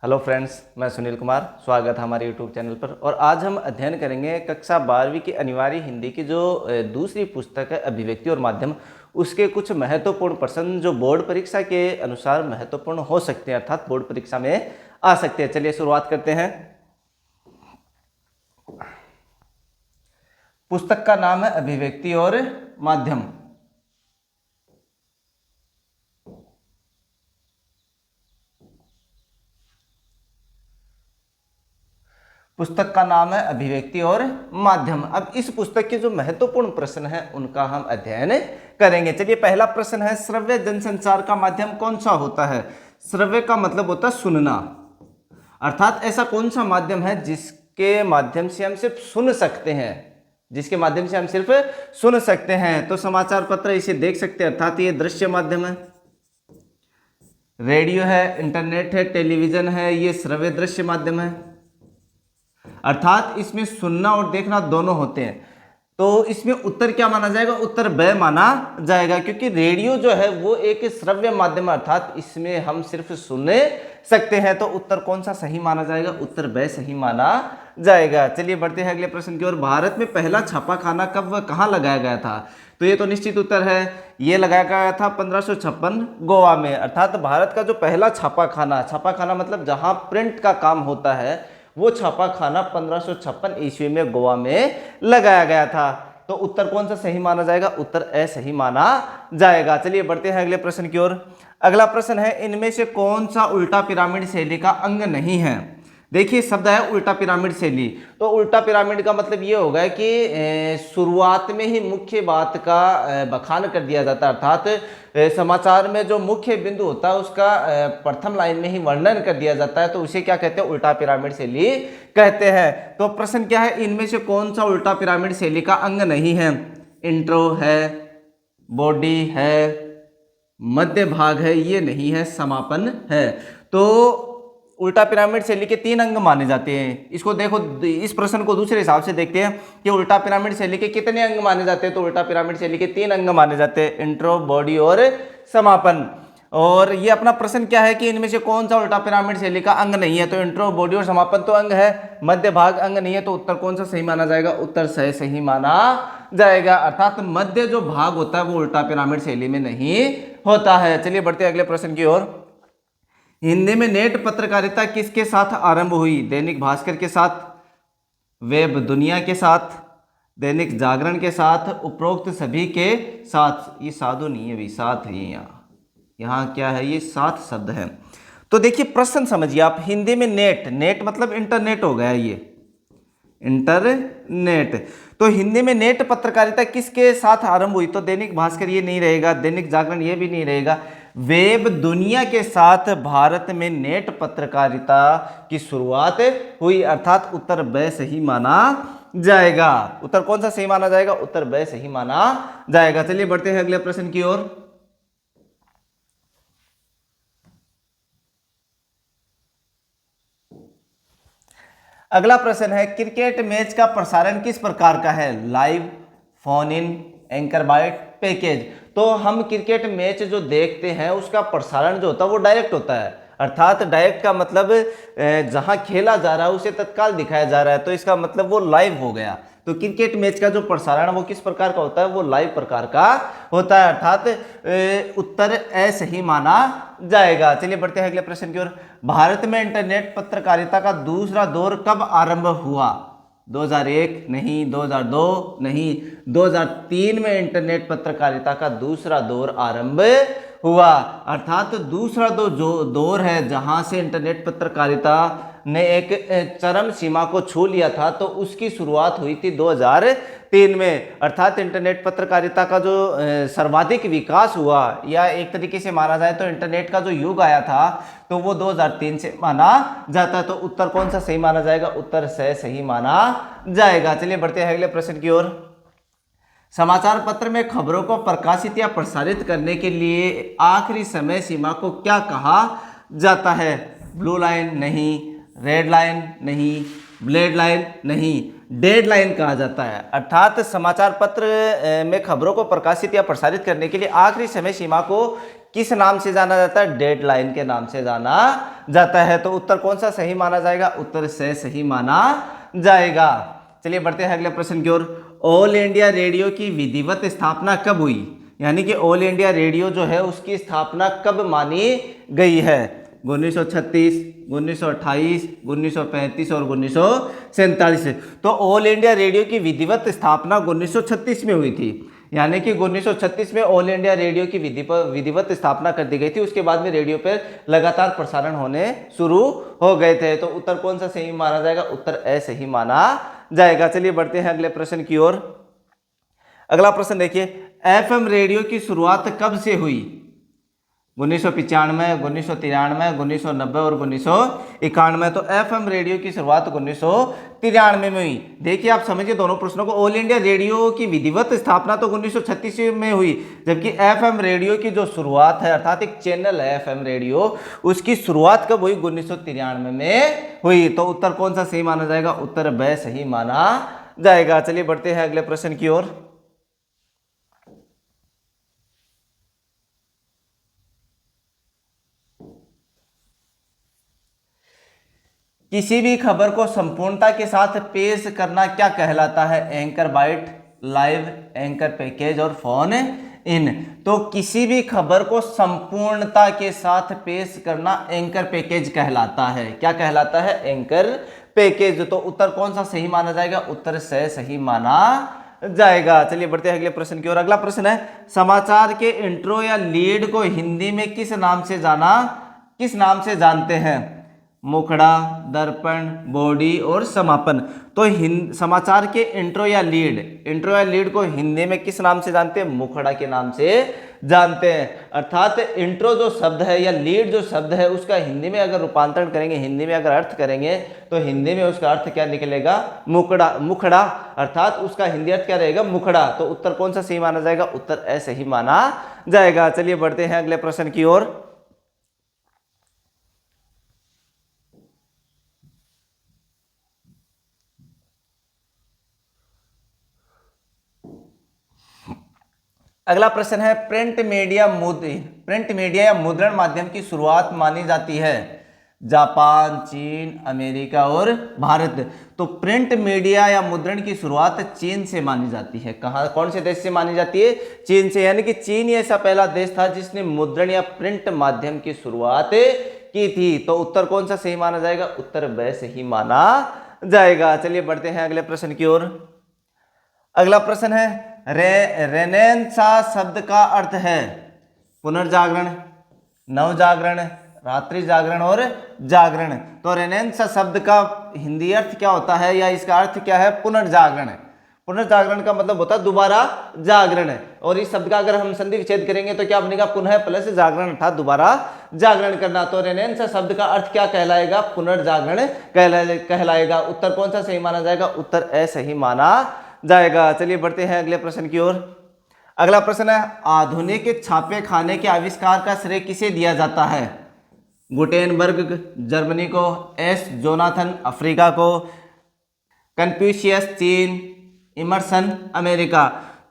Hello friends, मैं सुनील कुमार। स्वागत है हमारे यूट्यूब चैनल पर। और आज हम अध्ययन करेंगे कक्षा 12वीं की अनिवार्य हिंदी की जो दूसरी पुस्तक है अभिव्यक्ति और माध्यम, उसके कुछ महत्वपूर्ण प्रश्न जो बोर्ड परीक्षा के अनुसार महत्वपूर्ण हो सकते हैं, अर्थात बोर्ड परीक्षा में आ सकते हैं। चलिए शुरुआत करते हैं। पुस्तक का नाम है अभिव्यक्ति और माध्यम। पुस्तक का नाम है अभिव्यक्ति और माध्यम। अब इस पुस्तक के जो महत्वपूर्ण प्रश्न हैं उनका हम अध्ययन करेंगे। चलिए, पहला प्रश्न है, श्रव्य जनसंचार का माध्यम कौन सा होता है? श्रव्य का मतलब होता है सुनना, अर्थात ऐसा कौन सा माध्यम है जिसके माध्यम से हम सिर्फ सुन सकते हैं, जिसके माध्यम से हम सिर्फ सुन सकते हैं। तो समाचार पत्र इसे देख सकते हैं, अर्थात ये दृश्य माध्यम है। रेडियो है, इंटरनेट है, टेलीविजन है, ये श्रव्य दृश्य माध्यम है, अर्थात इसमें सुनना और देखना दोनों होते हैं। तो इसमें उत्तर क्या माना जाएगा? उत्तर ब माना जाएगा, क्योंकि रेडियो जो है वो एक श्रव्य माध्यम है, अर्थात इसमें हम सिर्फ सुन सकते हैं। तो उत्तर कौन सा सही माना जाएगा? उत्तर ब सही माना जाएगा। चलिए बढ़ते हैं अगले प्रश्न की ओर। भारत में पहला छापाखाना कब व कहाँ लगाया गया था? तो ये तो निश्चित उत्तर है, ये लगाया गया था 1556 गोवा में। अर्थात भारत का जो पहला छापाखाना मतलब जहाँ प्रिंट का काम होता है, वो छापाखाना 1556 ईस्वी में गोवा में लगाया गया था। तो उत्तर कौन सा सही माना जाएगा? उत्तर ए सही माना जाएगा। चलिए बढ़ते हैं अगले प्रश्न की ओर। अगला प्रश्न है, इनमें से कौन सा उल्टा पिरामिड शैली का अंग नहीं है? देखिए, शब्द है उल्टा पिरामिड शैली। तो उल्टा पिरामिड का मतलब ये होगा कि शुरुआत में ही मुख्य बात का बखान कर दिया जाता है, अर्थात समाचार में जो मुख्य बिंदु होता है उसका प्रथम लाइन में ही वर्णन कर दिया जाता है। तो उसे क्या कहते हैं? उल्टा पिरामिड शैली कहते हैं। तो प्रश्न क्या है, इनमें से कौन सा उल्टा पिरामिड शैली का अंग नहीं है? इंट्रो है, बॉडी है, मध्य भाग है, ये नहीं है, समापन है। तो उल्टा पिरामिड शैली के 3 अंग माने जाते हैं। इसको देखो, इस प्रश्न को दूसरे हिसाब से देखते हैं कि उल्टा पिरामिड शैली के कितने अंग माने जाते हैं। तो उल्टा पिरामिड शैली के 3 अंग माने जाते हैं, इंट्रो, बॉडी और समापन। और ये अपना प्रश्न क्या है कि इनमें से कौन सा उल्टा पिरामिड शैली का अंग नहीं है? तो इंट्रो, बॉडी और समापन तो अंग है, मध्य भाग अंग नहीं है। तो उत्तर कौन सा सही माना जाएगा? उत्तर सही माना जाएगा, अर्थात मध्य जो भाग होता है वो उल्टा पिरामिड शैली में नहीं होता है। चलिए बढ़ते हैं अगले प्रश्न की ओर। हिंदी में नेट पत्रकारिता किसके साथ आरंभ हुई? दैनिक भास्कर के साथ, वेब दुनिया के साथ, दैनिक जागरण के साथ, उपरोक्त सभी के साथ। ये साधु नहीं है, भी साथ है। यहाँ क्या है? ये साथ शब्द है। तो देखिए प्रश्न समझिए आप। हिंदी में नेट मतलब इंटरनेट हो गया, ये इंटरनेट। तो हिंदी में नेट पत्रकारिता किसके साथ आरंभ हुई? तो दैनिक भास्कर ये नहीं रहेगा, दैनिक जागरण ये भी नहीं रहेगा। वेब दुनिया के साथ भारत में नेट पत्रकारिता की शुरुआत हुई, अर्थात उत्तर ब सही माना जाएगा। उत्तर कौन सा सही माना जाएगा? उत्तर ब सही माना जाएगा। चलिए बढ़ते हैं अगले प्रश्न की ओर। अगला प्रश्न है, क्रिकेट मैच का प्रसारण किस प्रकार का है? Live, phone in, anchor byte, package. तो हम क्रिकेट मैच जो देखते हैं उसका प्रसारण जो होता है वो डायरेक्ट होता है, अर्थात डायरेक्ट का मतलब जहां खेला जा रहा है उसे तत्काल दिखाया जा रहा है, तो इसका मतलब वो लाइव हो गया। तो क्रिकेट मैच का जो प्रसारण वो किस प्रकार का होता है? वो लाइव प्रकार का होता है, अर्थात उत्तर ए सही माना जाएगा। चलिए बढ़ते हैं अगले प्रश्न की ओर। भारत में इंटरनेट पत्रकारिता का दूसरा दौर कब आरंभ हुआ? 2001 नहीं, 2002 नहीं, 2003 में इंटरनेट पत्रकारिता का दूसरा दौर आरंभ हुआ, अर्थात दूसरा दौर है जहां से इंटरनेट पत्रकारिता ने एक चरम सीमा को छू लिया था। तो उसकी शुरुआत हुई थी 2003 में, अर्थात इंटरनेट पत्रकारिता का जो सर्वाधिक विकास हुआ, या एक तरीके से माना जाए तो इंटरनेट का जो युग आया था तो वो 2003 से माना जाता है। तो उत्तर कौन सा सही माना जाएगा? उत्तर सही माना जाएगा। चलिए बढ़ते हैं अगले प्रश्न की ओर। समाचार पत्र में खबरों को प्रकाशित या प्रसारित करने के लिए आखिरी समय सीमा को क्या कहा जाता है? ब्लू लाइन नहीं, रेड लाइन नहीं, ब्लेड लाइन नहीं, डेडलाइन कहा जाता है। अर्थात समाचार पत्र में खबरों को प्रकाशित या प्रसारित करने के लिए आखिरी समय सीमा को किस नाम से जाना जाता है? डेडलाइन के नाम से जाना जाता है। तो उत्तर कौन सा सही माना जाएगा? उत्तर से सही माना जाएगा। चलिए बढ़ते हैं अगले प्रश्न की ओर। ऑल इंडिया रेडियो की विधिवत स्थापना कब हुई? यानी कि ऑल इंडिया रेडियो जो है उसकी स्थापना कब मानी गई है? 1936, 1928, 1935 और 1947। तो ऑल इंडिया रेडियो की विधिवत स्थापना 1936 में हुई थी। यानी कि 1936 में ऑल इंडिया रेडियो की विधिवत स्थापना कर दी गई थी। उसके बाद में रेडियो पर लगातार प्रसारण होने शुरू हो गए थे। तो उत्तर कौन सा सही माना जाएगा? उत्तर ए सही माना जाएगा। चलिए बढ़ते हैं अगले प्रश्न की ओर। अगला प्रश्न देखिए, एफएम रेडियो की शुरुआत कब से हुई? 1995, 1993, 1990 और 1991। तो एफएम रेडियो की शुरुआत 1993 में हुई। देखिए आप समझिए दोनों प्रश्नों को। ऑल इंडिया रेडियो की विधिवत स्थापना तो 1936 में हुई, जबकि एफएम रेडियो की जो शुरुआत है अर्थात एक चैनल है एफएम रेडियो, उसकी शुरुआत कब हुई? 1993 में हुई। तो उत्तर कौन सा सही माना जाएगा? उत्तर ब सही माना जाएगा। चलिए बढ़ते हैं अगले प्रश्न की ओर। किसी भी खबर को संपूर्णता के साथ पेश करना क्या कहलाता है? Anchor byte, live, anchor package और फोन इन। तो किसी भी खबर को संपूर्णता के साथ पेश करना एंकर पैकेज कहलाता है। क्या कहलाता है? Anchor package. तो उत्तर कौन सा सही माना जाएगा? उत्तर से सही माना जाएगा। चलिए बढ़ते हैं अगले प्रश्न की ओर। अगला प्रश्न है, समाचार के इंट्रो या लीड को हिंदी में किस नाम से जानते हैं? मुखड़ा, दर्पण, बॉडी और समापन। तो समाचार के इंट्रो या लीड को हिंदी में किस नाम से जानते हैं? मुखड़ा के नाम से जानते हैं। अर्थात इंट्रो जो शब्द है या लीड जो शब्द है उसका हिंदी में अगर रूपांतरण करेंगे, हिंदी में अगर अर्थ करेंगे, तो हिंदी में उसका अर्थ क्या निकलेगा? मुखड़ा। अर्थात उसका हिंदी अर्थ क्या रहेगा? मुखड़ा। तो उत्तर कौन सा सही माना जाएगा? उत्तर ऐसे ही माना जाएगा। चलिए बढ़ते हैं अगले प्रश्न की ओर। अगला प्रश्न है, प्रिंट मीडिया या मुद्रण माध्यम की शुरुआत मानी जाती है जापान, चीन, अमेरिका और भारत। तो प्रिंट मीडिया या मुद्रण की शुरुआत चीन से मानी जाती है। कौन से देश से मानी जाती है? चीन से। यानी कि चीन ही ऐसा पहला देश था जिसने मुद्रण या प्रिंट माध्यम की शुरुआत की थी। तो उत्तर कौन सा सही माना जाएगा? उत्तर ब सही माना जाएगा। चलिए बढ़ते हैं अगले प्रश्न की ओर। अगला प्रश्न है, रेनेसां शब्द का अर्थ है पुनर्जागरण, नवजागरण, रात्रि जागरण और जागरण। तो रेनेसां शब्द का हिंदी अर्थ क्या होता है या इसका अर्थ क्या है? पुनर्जागरण। पुनर्जागरण का मतलब होता है दोबारा जागरण। और इस शब्द का अगर हम संधि विच्छेद करेंगे तो क्या बनेगा? पुनः प्लस जागरण अर्थात दोबारा जागरण करना। तो रेनेसां शब्द का अर्थ क्या कहलाएगा? पुनर्जागरण कहलाएगा। उत्तर कौन सा सही माना जाएगा? उत्तर ए सही माना जाएगा। चलिए बढ़ते हैं अगले प्रश्न की ओर। अगला प्रश्न है, आधुनिक छापे खाने के आविष्कार का श्रेय किसे दिया जाता है? गुटेनबर्ग जर्मनी को, एस जोनाथन अफ्रीका को, कन्फ्यूशियस चीन, इमर्सन अमेरिका।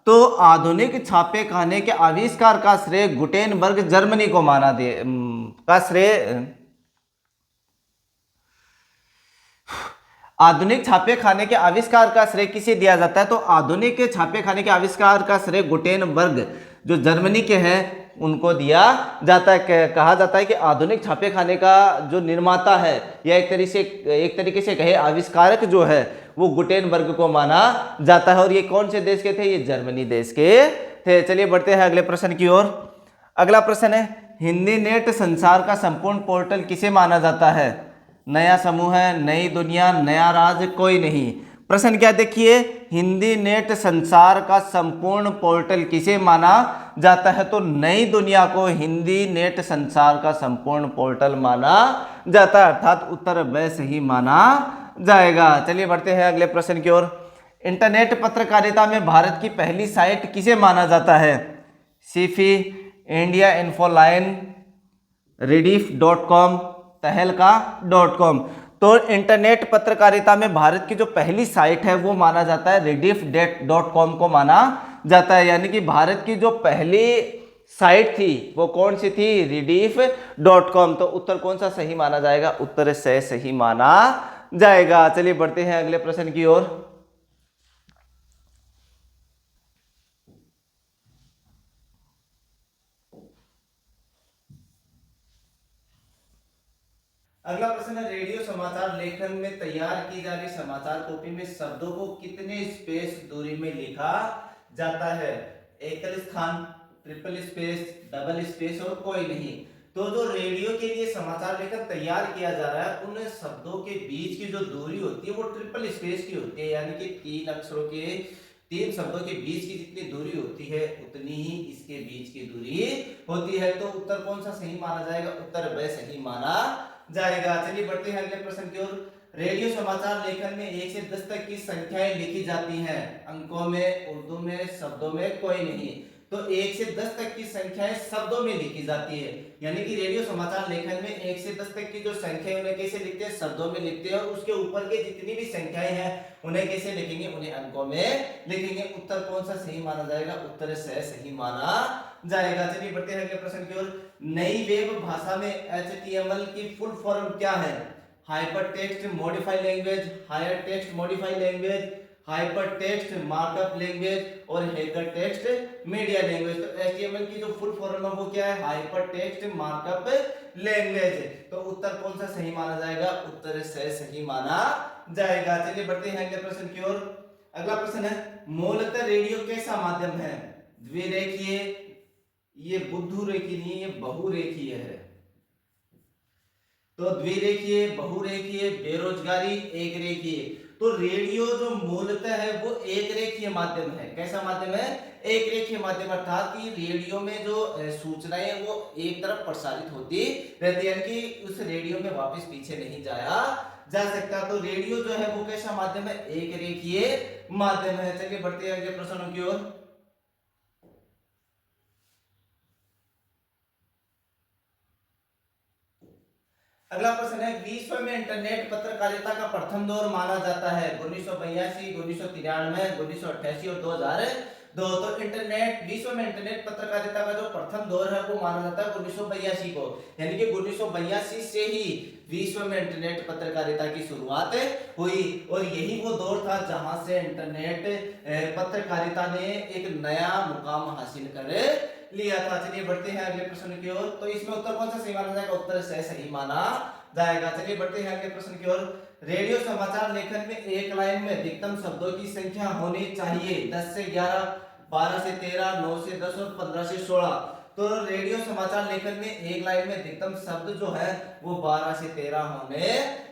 तो आधुनिक छापे खाने के आविष्कार का श्रेय गुटेनबर्ग जर्मनी को आधुनिक छापे खाने के आविष्कार का श्रेय किसे दिया जाता है? तो आधुनिक छापे खाने के आविष्कार का श्रेय गुटेनबर्ग जो जर्मनी के हैं उनको दिया जाता है। कहा जाता है कि आधुनिक छापे खाने का जो निर्माता है या एक तरीके से कहे आविष्कारक जो है वो गुटेनबर्ग को माना जाता है। और ये कौन से देश के थे? ये जर्मनी देश के थे। चलिए बढ़ते हैं अगले प्रश्न की ओर। अगला प्रश्न है, हिंदी नेट संसार का संपूर्ण पोर्टल किसे माना जाता है? नया समूह है, नई दुनिया, नया राज, कोई नहीं। प्रश्न क्या देखिए, हिंदी नेट संसार का संपूर्ण पोर्टल किसे माना जाता है? तो नई दुनिया को हिंदी नेट संसार का संपूर्ण पोर्टल माना जाता है। अर्थात उत्तर ब सही माना जाएगा। चलिए बढ़ते हैं अगले प्रश्न की ओर। इंटरनेट पत्रकारिता में भारत की पहली साइट किसे माना जाता है? सीफी, इंडिया इन्फोलाइन, rediff.com, तहलका.com। तो इंटरनेट पत्रकारिता में भारत की जो पहली साइट है वो माना जाता है rediff.com को माना जाता है। यानी कि भारत की जो पहली साइट थी वो कौन सी थी, rediff.com। तो उत्तर कौन सा सही माना जाएगा, उत्तर से सही माना जाएगा। चलिए बढ़ते हैं अगले प्रश्न की ओर। अगला प्रश्न है, रेडियो समाचार लेखन में तैयार की जा रही समाचार कॉपी में शब्दों को कितने स्पेस दूरी में लिखा जाता है, एकल स्थान, ट्रिपल स्पेस, डबल स्पेस और कोई नहीं। तो जो रेडियो के लिए समाचार लेखन तैयार किया जा रहा है उन शब्दों के बीच की जो दूरी होती है वो ट्रिपल स्पेस की होती है, यानी कि तीन अक्षरों के, तीन शब्दों के बीच की जितनी दूरी होती है उतनी ही इसके बीच की दूरी होती है। तो उत्तर कौन सा सही माना जाएगा, उत्तर ब सही माना जाएगा। चलिए बढ़ते हैं अगले प्रश्न की ओर। रेडियो समाचार लेखन में 1 से 10 तक की संख्याएं लिखी जाती हैं, अंकों में, उर्दू में, शब्दों में, कोई नहीं। तो 1 से 10 तक की संख्याएं शब्दों में लिखी जाती है, यानी कि रेडियो समाचार लेखन में 1 से 10 तक की जो संख्या है उन्हें कैसे लिखते हैं, शब्दों में लिखते हैं, और उसके ऊपर के जितनी भी संख्याएं हैं उन्हें कैसे लिखेंगे, उन्हें अंकों में लिखेंगे। उत्तर कौन सा सही माना जाएगा, उत्तर से सही माना जाएगा। चलिए बढ़ते हैं अगले प्रश्न की ओर। नई वेब भाषा में HTML की फुल फॉर्म क्या है, hyper text modify language, higher text modify language, hyper text markup language और हैकर टेक्स्ट मीडिया लैंग्वेज। तो HTML की जो फुल फॉर्म है वो क्या है, हाइपर टेक्स्ट मार्कअप लैंग्वेज। तो उत्तर कौन सा सही माना जाएगा, उत्तर से सही माना जाएगा। चलिए बढ़ते हैं अगले प्रश्न की ओर। अगला प्रश्न है, मूलतः रेडियो कैसा माध्यम है, द्विरेखीय, ये बुद्धू रेखीय नहीं, ये बहुरेखीय है। तो द्विरेखीय, बहुरेखीय, बेरोजगारी, एक रेखीय। तो रेडियो जो मूलतः है वो एक रेखीय माध्यम है। कैसा माध्यम है, एक रेखीय माध्यम, अर्थात कि रेडियो में जो सूचनाएं है वो एक तरफ प्रसारित होती रहती है, यानी कि उस रेडियो में वापस पीछे नहीं जाया जा सकता। तो रेडियो जो है वो कैसा माध्यम है, एक रेखीय माध्यम है। चलिए बढ़ते हैं अगले प्रश्नों की ओर। अगला प्रश्न है, विश्व में इंटरनेट पत्रकारिता का प्रथम दौर माना जाता है 1982, 1993, 1988 और 2002। तो इंटरनेट, विश्व में इंटरनेट पत्रकारिता का जो प्रथम दौर है वो माना जाता है 1982 को, यानी कि 1982 से ही विश्व में इंटरनेट पत्रकारिता की शुरुआत हुई, और यही वो दौर था जहां से इंटरनेट पत्रकारिता ने एक नया मुकाम हासिल कर लिया था। चलिए बढ़ते हैं अगले प्रश्न की ओर। तो इसमें उत्तर कौन सा सही माना जाएगा, उत्तर से सही माना जाएगा। चलिए बढ़ते हैं अगले प्रश्न की ओर। रेडियो समाचार लेखन में एक लाइन में अधिकतम शब्दों की संख्या होनी चाहिए, 10 से 11, 12 से 13, 9 से 10 और 15 से 16। तो रेडियो समाचार लेखन में एक लाइन में अधिकतम शब्द जो है वो 12 से 13 होने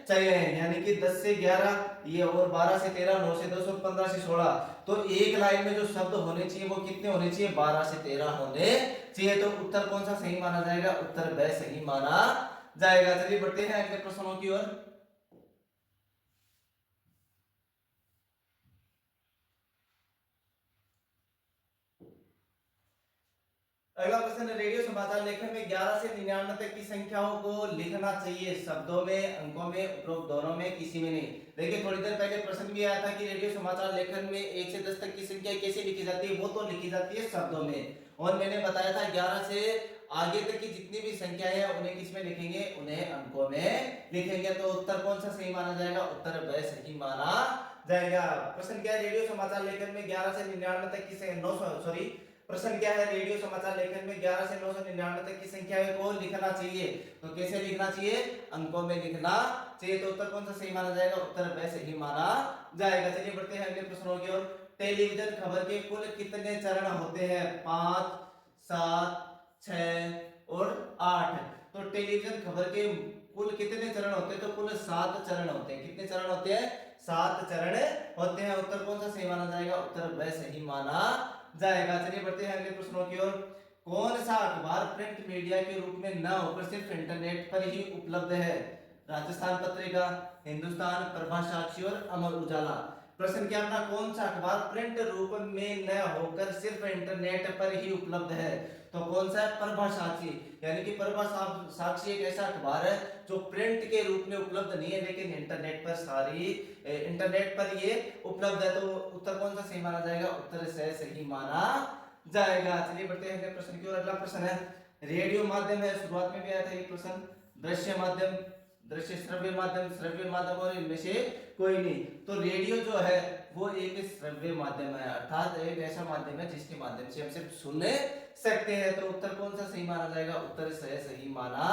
चाहिए, यानी कि 10 से 11 ये, और 12 से 13, 9 से 10 और 15 से 16। तो एक लाइन में जो शब्द होने चाहिए वो कितने होने चाहिए, 12 से 13 होने चाहिए। तो उत्तर कौन सा सही माना जाएगा, उत्तर ब सही माना जाएगा। चलिए बढ़ते हैं अगले प्रश्नों की ओर। अगला प्रश्न है, रेडियो समाचार लेखन में 11 से 99 तक की संख्याओं को लिखना चाहिए, शब्दों में, अंकों में, उपरोक्त दोनों में, किसी में नहीं। देखिए थोड़ी देर पहले प्रश्न भी आया था कि रेडियो समाचार लेखन में 1 से 10 तक की संख्या कैसे लिखी जाती है, वो तो लिखी जाती है शब्दों में, और मैंने बताया था 11 से आगे तक की जितनी भी संख्याएं हैं उन्हें किस में लिखेंगे, उन्हें अंकों में लिखेंगे। तो उत्तर कौन सा सही माना जाएगा, उत्तर ब सही माना जाएगा। प्रश्न क्या है, रेडियो समाचार लेखन में 11 से 99 तक की 9 सॉरी प्रश्न क्या है, रेडियो समाचार लेखन में 11 से 999 तक की संख्या को लिखना चाहिए, तो कैसे लिखना चाहिए, अंकों में लिखना चाहिए। तो उत्तर कौन सा सही माना जाएगा, उत्तर ब सही माना जाएगा। चलिए बढ़ते हैं अगले प्रश्नों की ओर। टेलीविजन खबर के कुल कितने चरण होते हैं, 5, 7, 6 और 8। तो टेलीविजन खबर के कुल कितने चरण होते हैं, तो कुल 7 चरण होते हैं। कितने चरण होते हैं, 7 चरण होते हैं। उत्तर कौन सा सही माना जाएगा, उत्तर ब सही माना जाएगा। चलिए बढ़ते हैं अगले प्रश्नों की ओर। कौन सा अखबार प्रिंट मीडिया के रूप में न होकर सिर्फ इंटरनेट पर ही उपलब्ध है, राजस्थान पत्रिका, हिंदुस्तान, प्रभा साक्षी और अमर उजाला। प्रश्न क्या अपना, कौन सा अखबार प्रिंट रूप में न होकर सिर्फ इंटरनेट पर ही उपलब्ध है, तो कौन सा है, प्रभा साक्षी। यानी कि प्रभा साक्षी एक ऐसा अखबार है जो प्रिंट के रूप में उपलब्ध नहीं है लेकिन इंटरनेट पर ये उपलब्ध है। तो उत्तर कौन सा सही माना जाएगा, उत्तर से सही माना जाएगा। चलिए बढ़ते हैं अगले प्रश्न की ओर। अगला प्रश्न है रेडियो माध्यम है, शुरुआत में भी आया था ये प्रश्न। दृश्य माध्यम, दृश्य श्रव्य माध्यम और इनमें से कोई नहीं। तो रेडियो जो है वो एक श्रव्य माध्यम है, अर्थात एक ऐसा माध्यम है जिसके माध्यम से हम सिर्फ सुन सकते हैं। तो उत्तर कौन सा सही माना जाएगा? उत्तर सही माना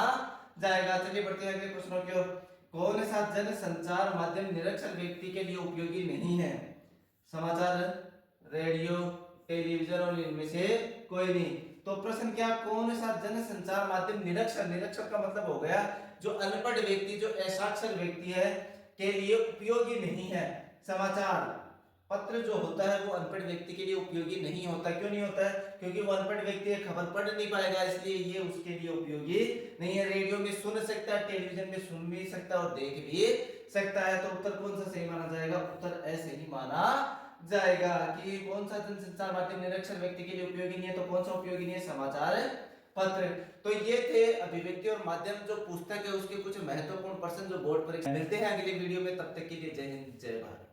जाएगा। चलिए बढ़ते हैं अगले प्रश्नों की ओर। कौन सा जन संचार माध्यम निरक्षर व्यक्ति के लिए उपयोगी नहीं है? समाचार, रेडियो, टेलीविजन और इनमें से कोई नहीं। तो प्रश्न क्या, कौन सा जन संचार माध्यम निरक्षर का मतलब हो गया जो अनपढ़ व्यक्ति, जो असाक्षर व्यक्ति है के लिए उपयोगी नहीं है। समाचार पत्र जो होता है वो अनपढ़ व्यक्ति के लिए उपयोगी नहीं होता। क्यों नहीं होता है? क्योंकि वो अनपढ़ व्यक्ति खबर पढ़ नहीं पाएगा, इसलिए ये उसके लिए उपयोगी नहीं है। रेडियो में सुन सकता है, टेलीविजन में सुन भी सकता है और देख भी सकता है। तो उत्तर कौन सा सही माना जाएगा? उत्तर ऐसे ही माना जाएगा कि कौन सा जनसंचार माध्यम निरक्षर व्यक्ति के लिए उपयोगी नहीं है। तो कौन सा उपयोगी नहीं है? समाचार पत्र। तो ये थे अभिव्यक्ति और माध्यम जो पुस्तक है उसके कुछ महत्वपूर्ण प्रश्न जो बोर्ड परीक्षा। मिलते हैं अगली वीडियो में, तब तक के लिए जय हिंद जय भारत।